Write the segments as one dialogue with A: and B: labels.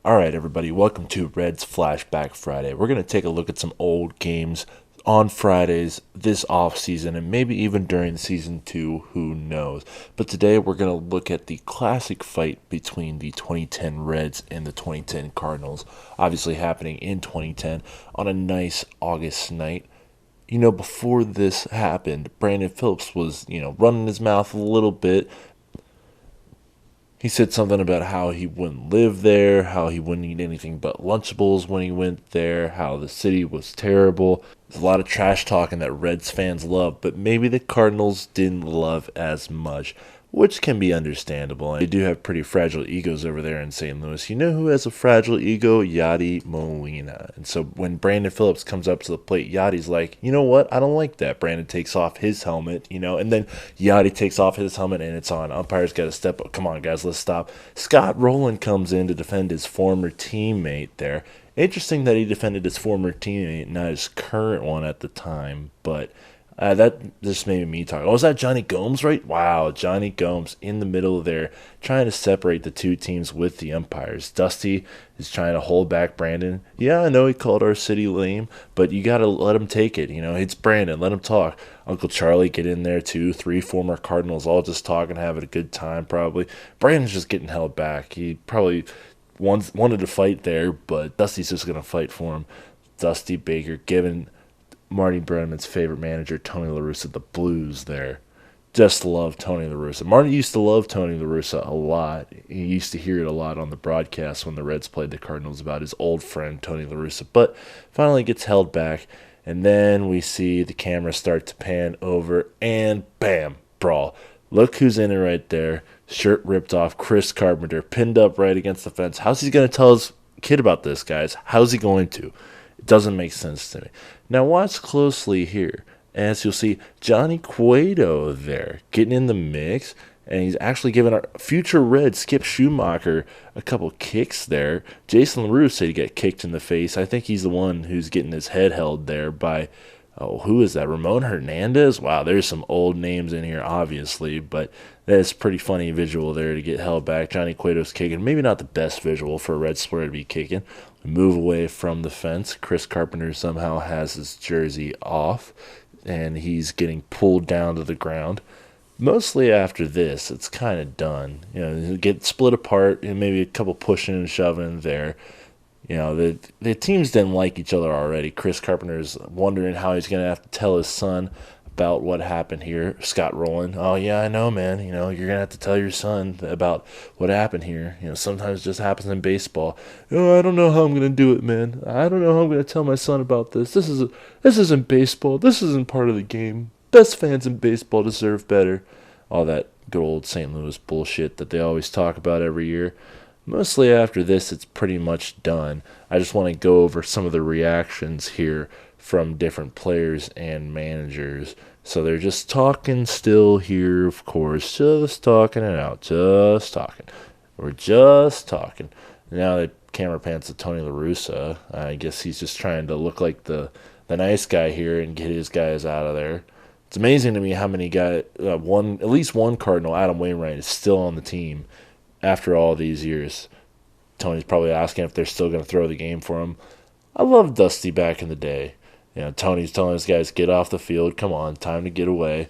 A: Alright, everybody, welcome to Reds Flashback Friday. We're going to take a look at some old games on Fridays this off season and maybe even during season 2, who knows. But today we're going to look at the classic fight between the 2010 Reds and the 2010 Cardinals, obviously happening in 2010 on a nice August night. Before this happened, Brandon Phillips was, running his mouth a little bit. He said something about how he wouldn't live there, how he wouldn't eat anything but Lunchables when he went there, how the city was terrible. There's a lot of trash talking that Reds fans love, but maybe the Cardinals didn't love as much, which can be understandable. They do have pretty fragile egos over there in St. Louis. You know who has a fragile ego? Yadi Molina. And so when Brandon Phillips comes up to the plate, Yadi's like, you know what? I don't like that. Brandon takes off his helmet, and then Yadi takes off his helmet and it's on. Umpire's got to step up. Come on, guys, let's stop. Scott Rowland comes in to defend his former teammate there. Interesting that he defended his former teammate, not his current one at the time, but that just made me talk. Oh, was that Johnny Gomes, right? Wow, Johnny Gomes in the middle there, trying to separate the two teams with the umpires. Dusty is trying to hold back Brandon. Yeah, I know he called our city lame, but you got to let him take it. It's Brandon. Let him talk. Uncle Charlie get in there too. 3 former Cardinals all just talking, having a good time probably. Brandon's just getting held back. He probably wanted to fight there, but Dusty's just going to fight for him. Dusty Baker giving Marty Brennaman's favorite manager, Tony La Russa, the blues there. Just love Tony La Russa. Marty used to love Tony La Russa a lot. He used to hear it a lot on the broadcast when the Reds played the Cardinals about his old friend, Tony La Russa. But finally gets held back, and then we see the camera start to pan over, and bam, Brawl. Look who's in it right there. Shirt ripped off, Chris Carpenter, pinned up right against the fence. How's he going to tell his kid about this, guys? How's he going to? It doesn't make sense to me. Now watch closely here, as you'll see Johnny Cueto there getting in the mix, and he's actually giving our future Red Skip Schumacher a couple kicks there. Jason LaRue said he got kicked in the face. I think he's the one who's getting his head held there by, who is that? Ramon Hernandez? Wow, there's some old names in here, obviously, but that's pretty funny visual there to get held back. Johnny Cueto's kicking. Maybe not the best visual for a Red player to be kicking. Move away from the fence. Chris Carpenter somehow has his jersey off, and he's getting pulled down to the ground. Mostly after this, it's kind of done. Get split apart, and maybe a couple pushing and shoving there. The teams didn't like each other already. Chris Carpenter's wondering how he's going to have to tell his son about what happened here. Scott Rowland, oh yeah, I know, man. You're going to have to tell your son about what happened here. Sometimes it just happens in baseball. Oh, I don't know how I'm going to do it, man. I don't know how I'm going to tell my son about this. This isn't baseball. This isn't part of the game. Best fans in baseball deserve better. All that good old St. Louis bullshit that they always talk about every year. Mostly after this, it's pretty much done. I just want to go over some of the reactions here from different players and managers. So they're just talking still here, of course, just talking it out, just talking. We're just talking. Now the camera pans to Tony La Russa. I guess he's just trying to look like the nice guy here and get his guys out of there. It's amazing to me how many guys, at least one Cardinal, Adam Wainwright, is still on the team after all these years. Tony's probably asking if they're still going to throw the game for him. I loved Dusty back in the day. Tony's telling his guys, get off the field. Come on, time to get away.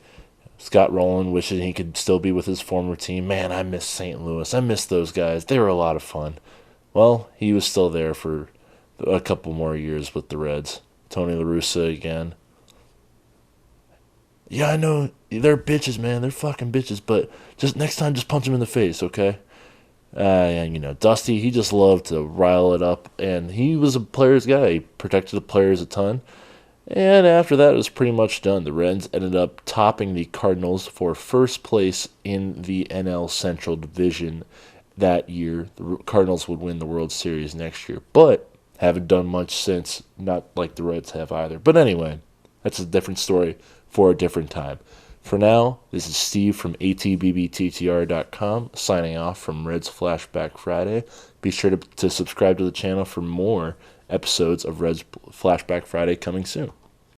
A: Scott Rowland wishing he could still be with his former team. Man, I miss St. Louis. I miss those guys. They were a lot of fun. Well, he was still there for a couple more years with the Reds. Tony La Russa again. Yeah, I know. They're bitches, man. They're fucking bitches. But just next time, just punch them in the face, okay? And Dusty, he just loved to rile it up. And he was a player's guy. He protected the players a ton. And after that, it was pretty much done. The Reds ended up topping the Cardinals for first place in the NL Central Division that year. The Cardinals would win the World Series next year. But haven't done much since. Not like the Reds have either. But anyway, that's a different story for a different time. For now, this is Steve from atbbttr.com signing off from Reds Flashback Friday. Be sure to subscribe to the channel for more episodes of Reds Flashback Friday coming soon.